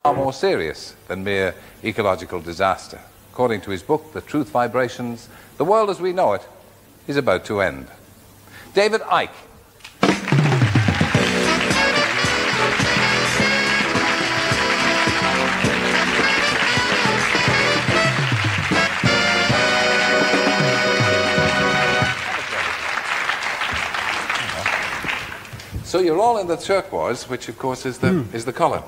Far more serious than mere ecological disaster. According to his book, The Truth Vibrations, the world as we know it is about to end. David Icke. So you're all in the turquoise, which of course is the colour.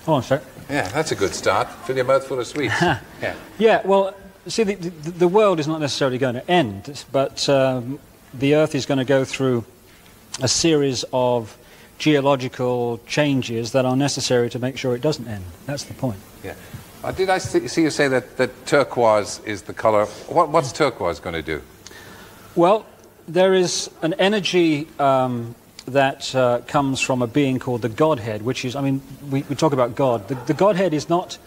Hold on a sec. Yeah, that's a good start. Fill your mouth full of sweets. Yeah. Yeah, well, see, the world is not necessarily going to end, but the Earth is going to go through a series of geological changes that are necessary to make sure it doesn't end. That's the point. Yeah. Did I see you say that turquoise is the colour? What's turquoise going to do? Well, there is an energy that comes from a being called the Godhead, which is, I mean, we talk about God. The Godhead is not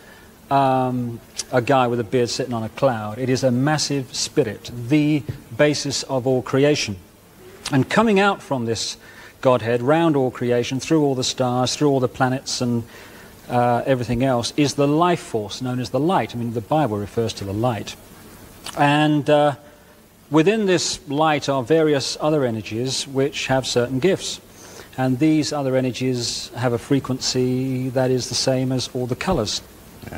a guy with a beard sitting on a cloud. It is a massive spirit, the basis of all creation. And coming out from this Godhead, round all creation, through all the stars, through all the planets and everything else, is the life force known as the light. I mean, the Bible refers to the light. And within this light are various other energies which have certain gifts. And these other energies have a frequency that is the same as all the colours.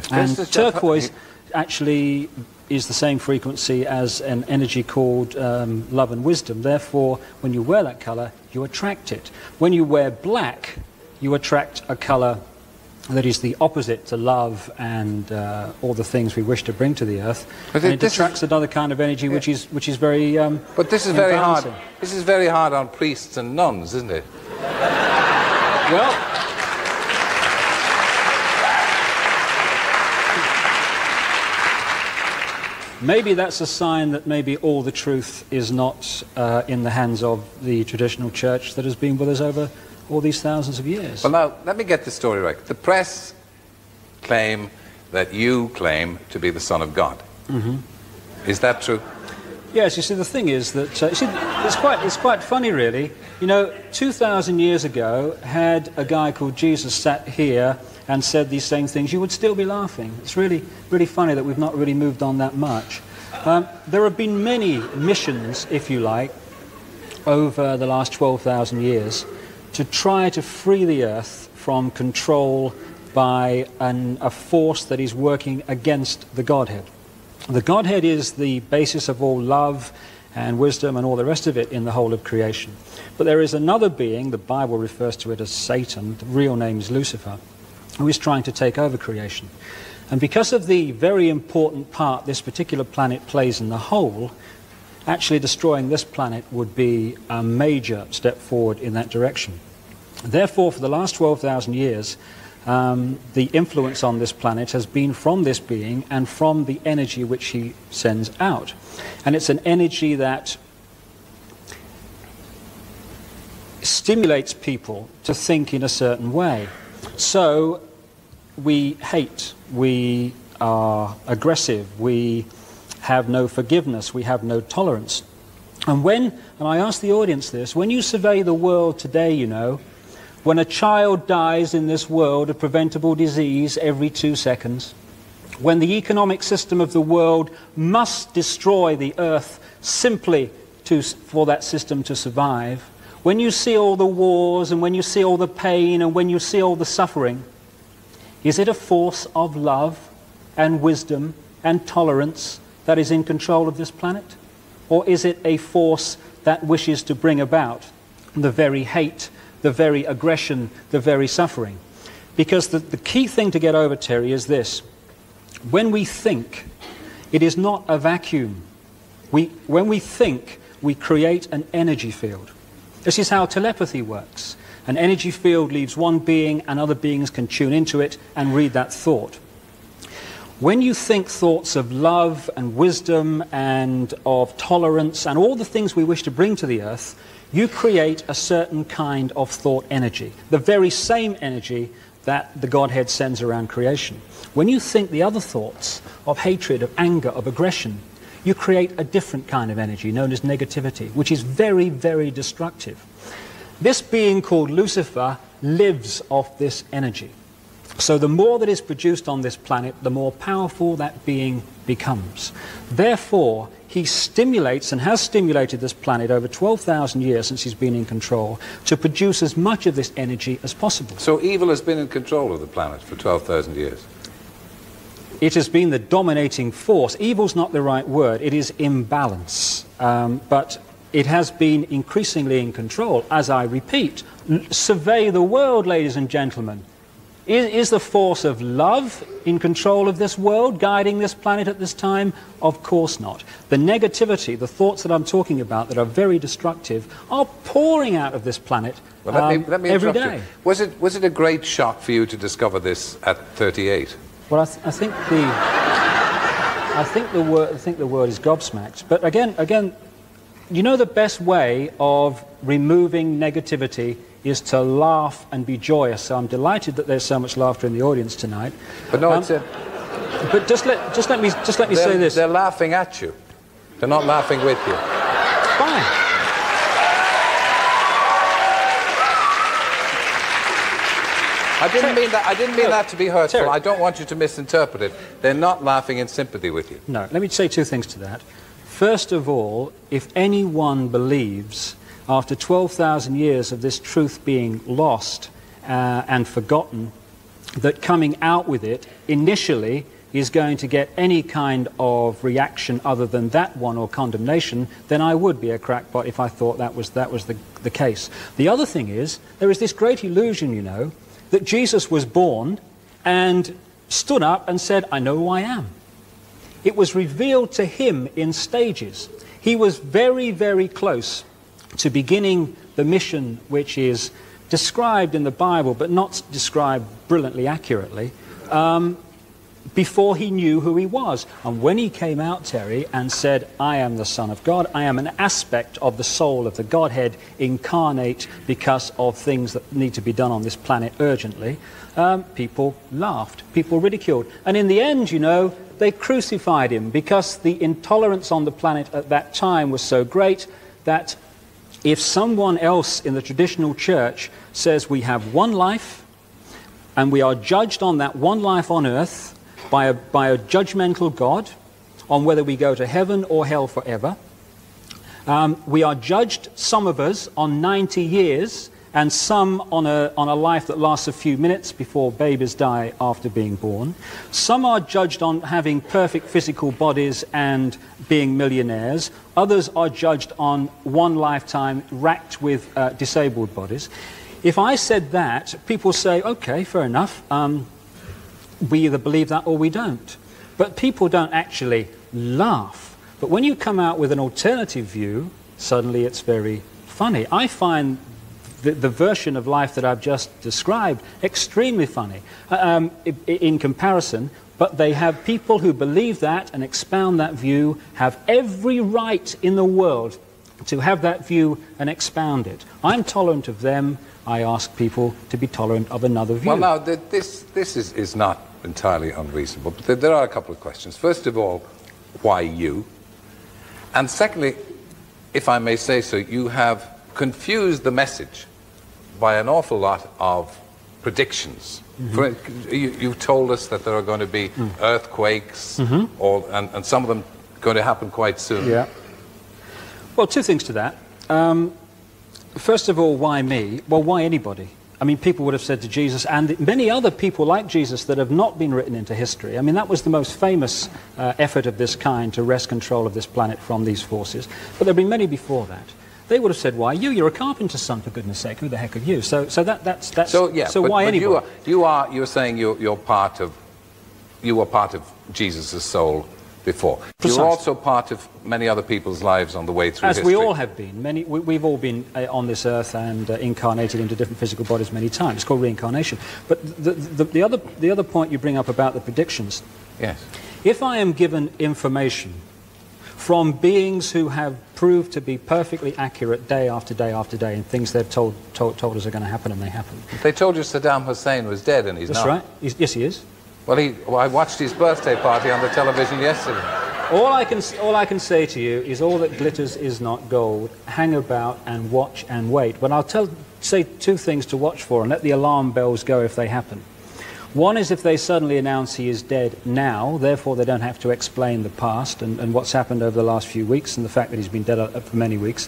And turquoise actually is the same frequency as an energy called love and wisdom. Therefore, when you wear that colour, you attract it. When you wear black, you attract a colour that is the opposite to love and all the things we wish to bring to the earth. But it attracts another kind of energy, which is very. But this is very hard. This is very hard on priests and nuns, isn't it? Well, maybe that's a sign that maybe all the truth is not in the hands of the traditional church that has been with us over all these thousands of years. Well, now, let me get the story right. The press claim that you claim to be the Son of God. Mm-hmm. Is that true? Yes, you see, the thing is that, it's quite funny, really. You know, 2,000 years ago, had a guy called Jesus sat here and said these same things, you would still be laughing. It's really, really funny that we've not really moved on that much. There have been many missions, if you like, over the last 12,000 years, to try to free the earth from control by a force that is working against the Godhead. The Godhead is the basis of all love and wisdom and all the rest of it in the whole of creation. But there is another being, the Bible refers to it as Satan, the real name is Lucifer, who is trying to take over creation. And because of the very important part this particular planet plays in the whole, actually destroying this planet would be a major step forward in that direction. Therefore, for the last 12,000 years, the influence on this planet has been from this being and from the energy which he sends out. And it's an energy that stimulates people to think in a certain way. So we hate, we are aggressive, we have no forgiveness, we have no tolerance. And I ask the audience this, when you survey the world today, you know, when a child dies in this world of preventable disease every 2 seconds, when the economic system of the world must destroy the earth simply for that system to survive, when you see all the wars and when you see all the pain and when you see all the suffering, is it a force of love and wisdom and tolerance that is in control of this planet? Or is it a force that wishes to bring about the very hate, the very aggression, the very suffering? Because the key thing to get over, Terry, is this. When we think, it is not a vacuum. When we think, we create an energy field. This is how telepathy works. An energy field leaves one being and other beings can tune into it and read that thought. When you think thoughts of love and wisdom and of tolerance and all the things we wish to bring to the earth, you create a certain kind of thought energy, the very same energy that the Godhead sends around creation. When you think the other thoughts of hatred, of anger, of aggression, you create a different kind of energy known as negativity, which is very, very destructive. This being called Lucifer lives off this energy. So the more that is produced on this planet, the more powerful that being becomes. Therefore, he stimulates and has stimulated this planet over 12,000 years since he's been in control to produce as much of this energy as possible. So evil has been in control of the planet for 12,000 years? It has been the dominating force. Evil's not the right word. It is imbalance. But it has been increasingly in control. As I repeat, survey the world, ladies and gentlemen. Is the force of love in control of this world, guiding this planet at this time? Of course not. The negativity, the thoughts that I'm talking about that are very destructive, are pouring out of this planet let me every interrupt day. You. Was it a great shock for you to discover this at 38? Well, I think the word is gobsmacked. But again, you know, the best way of removing negativity is to laugh and be joyous. So I'm delighted that there's so much laughter in the audience tonight. But no, it's a... But just let me say this. They're laughing at you. They're not laughing with you. Fine. I didn't mean that to be hurtful. Terry. I don't want you to misinterpret it. They're not laughing in sympathy with you. No, let me say two things to that. First of all, if anyone believes, after 12,000 years of this truth being lost and forgotten, that coming out with it initially is going to get any kind of reaction other than that one or condemnation, then I would be a crackpot if I thought that was the case. The other thing is, there is this great illusion, you know, that Jesus was born and stood up and said, I know who I am. It was revealed to him in stages. He was very, very close to beginning the mission which is described in the Bible, but not described brilliantly accurately, before he knew who he was. And when he came out, Terry, and said, I am the Son of God, I am an aspect of the soul of the Godhead incarnate because of things that need to be done on this planet urgently, people laughed, people ridiculed. And in the end, you know, they crucified him because the intolerance on the planet at that time was so great that if someone else in the traditional church says we have one life and we are judged on that one life on earth by a judgmental God on whether we go to heaven or hell forever, we are judged, some of us, on 90 years and some on a life that lasts a few minutes before babies die after being born. Some are judged on having perfect physical bodies and being millionaires. Others are judged on one lifetime racked with disabled bodies. If I said that, people say, okay, fair enough, we either believe that or we don't. But people don't actually laugh. But when you come out with an alternative view, suddenly it's very funny. I find the version of life that I've just described extremely funny in comparison, but they have people who believe that and expound that view, have every right in the world to have that view and expound it. I'm tolerant of them. I ask people to be tolerant of another view. Well, now, this is not entirely unreasonable, but there are a couple of questions. First of all, why you? And secondly, if I may say so, you have confused the message by an awful lot of predictions. Mm-hmm. You've told us that there are going to be earthquakes, and some of them going to happen quite soon. Yeah. Well, two things to that. First of all, why me? Well, why anybody? I mean, people would have said to Jesus, and many other people like Jesus that have not been written into history. I mean, that was the most famous effort of this kind to wrest control of this planet from these forces. But there have been many before that. They would have said, why you? You're a carpenter's son, for goodness sake. Who the heck are you? So that's so why anybody? You're saying you were part of Jesus' soul before. Precisely. You're also part of many other people's lives on the way through history. As we all have been. We've all been on this earth and incarnated into different physical bodies many times. It's called reincarnation. But the other point you bring up about the predictions. Yes. If I am given information from beings who have proved to be perfectly accurate day after day after day, and things they've told us are going to happen, and they happen. They told you Saddam Hussein was dead, and he's not. That's right. Yes, he is. Well, I watched his birthday party on the television yesterday. All I can say to you is all that glitters is not gold. Hang about and watch and wait. But I'll say two things to watch for, and let the alarm bells go if they happen. One is if they suddenly announce he is dead now, therefore they don't have to explain the past and what's happened over the last few weeks and the fact that he's been dead for many weeks.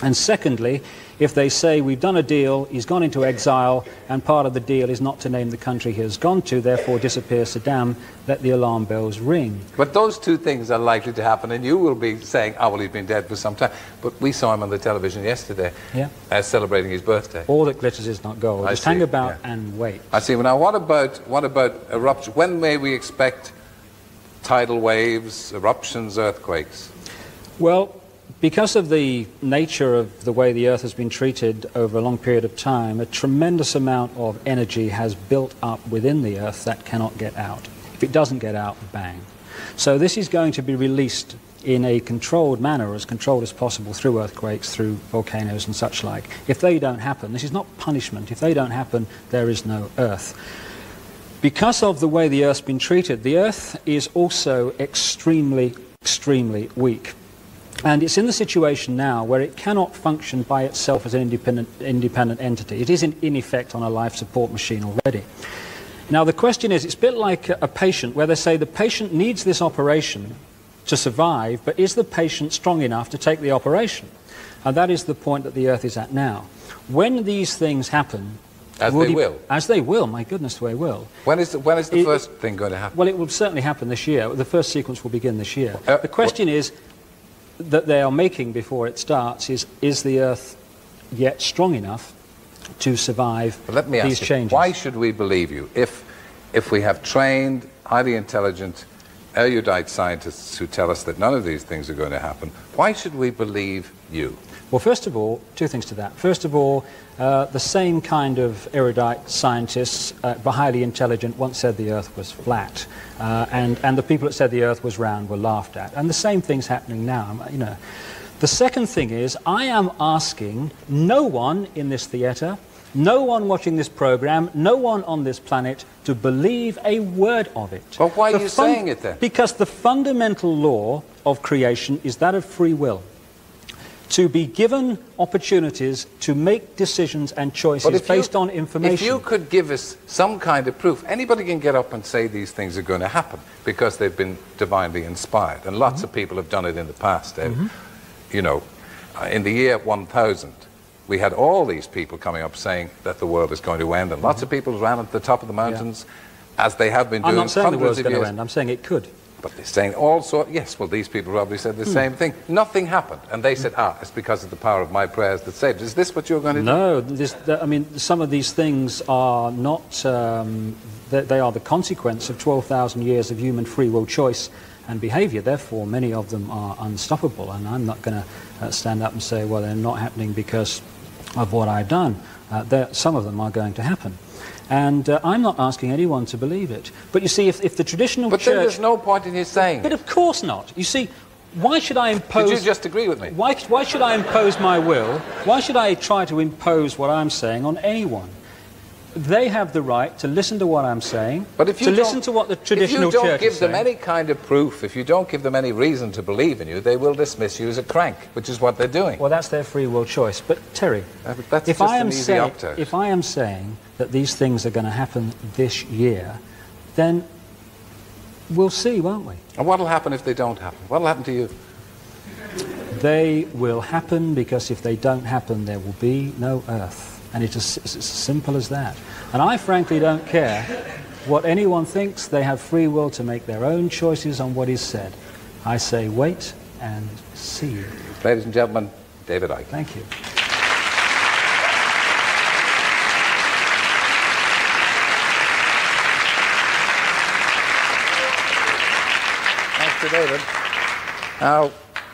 And secondly, if they say we've done a deal, he's gone into exile, and part of the deal is not to name the country he has gone to, therefore disappear Saddam, let the alarm bells ring. But those two things are likely to happen, and you will be saying, oh, well, he's been dead for some time. But we saw him on the television yesterday, celebrating his birthday. All that glitters is not gold. Just hang about and wait. I see. Well, now, what about eruption? When may we expect tidal waves, eruptions, earthquakes? Well, because of the nature of the way the Earth has been treated over a long period of time, a tremendous amount of energy has built up within the Earth that cannot get out. If it doesn't get out, bang. So this is going to be released in a controlled manner, as controlled as possible, through earthquakes, through volcanoes and such like. If they don't happen, this is not punishment. If they don't happen, there is no Earth. Because of the way the Earth's been treated, the Earth is also extremely, extremely weak. And it's in the situation now where it cannot function by itself as an independent entity. It is in effect on a life support machine already. Now the question is, it's a bit like a patient where they say the patient needs this operation to survive, but is the patient strong enough to take the operation? And that is the point that the Earth is at now. When these things happen... As they will? As they will, my goodness, they will. When is the first thing going to happen? Well, it will certainly happen this year. The first sequence will begin this year. The question is... that they are making before it starts is the Earth yet strong enough to survive these changes? Why should we believe you if we have trained, highly intelligent, erudite scientists who tell us that none of these things are going to happen? Why should we believe you? Well, first of all, two things to that. First of all, the same kind of erudite scientists, but highly intelligent, once said the Earth was flat, and the people that said the Earth was round were laughed at. And the same thing's happening now. You know, the second thing is, I am asking no one in this theatre, no one watching this program, no one on this planet to believe a word of it. Well, why are you saying it then? Because the fundamental law of creation is that of free will. To be given opportunities to make decisions and choices based on information. If you could give us some kind of proof, anybody can get up and say these things are going to happen because they've been divinely inspired. And lots of people have done it in the past. You know, in the year 1000, we had all these people coming up saying that the world is going to end. And lots of people ran at the top of the mountains, as they have been doing. I'm not saying the world's going to end. I'm saying it could. But they're saying all sorts, yes, well, these people probably said the same thing. Nothing happened. And they said, it's because of the power of my prayers that saved. Is this what you're going to do? No, I mean, some of these things are not, they are the consequence of 12,000 years of human free will choice and behavior. Therefore, many of them are unstoppable. And I'm not going to stand up and say, well, they're not happening because of what I've done. Some of them are going to happen. And I'm not asking anyone to believe it. But you see, if the traditional church... But then there's no point in his saying But of course not. You see, why should I impose... Did you just agree with me? Why should I impose my will? Why should I try to impose what I'm saying on anyone? They have the right to listen to what I'm saying, but if you listen to what the traditional church is saying. If you don't give them any kind of proof, if you don't give them any reason to believe in you, they will dismiss you as a crank, which is what they're doing. Well, that's their free will choice. But, Terry, if I am saying that these things are going to happen this year, then we'll see, won't we? And what will happen if they don't happen? What will happen to you? They will happen because if they don't happen, there will be no Earth. And it's as simple as that. And I frankly don't care what anyone thinks. They have free will to make their own choices on what is said. I say wait and see. Ladies and gentlemen, David Icke. Thank you. Thanks to David. Now,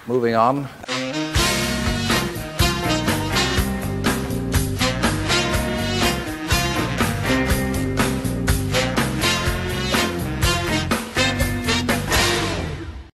moving on.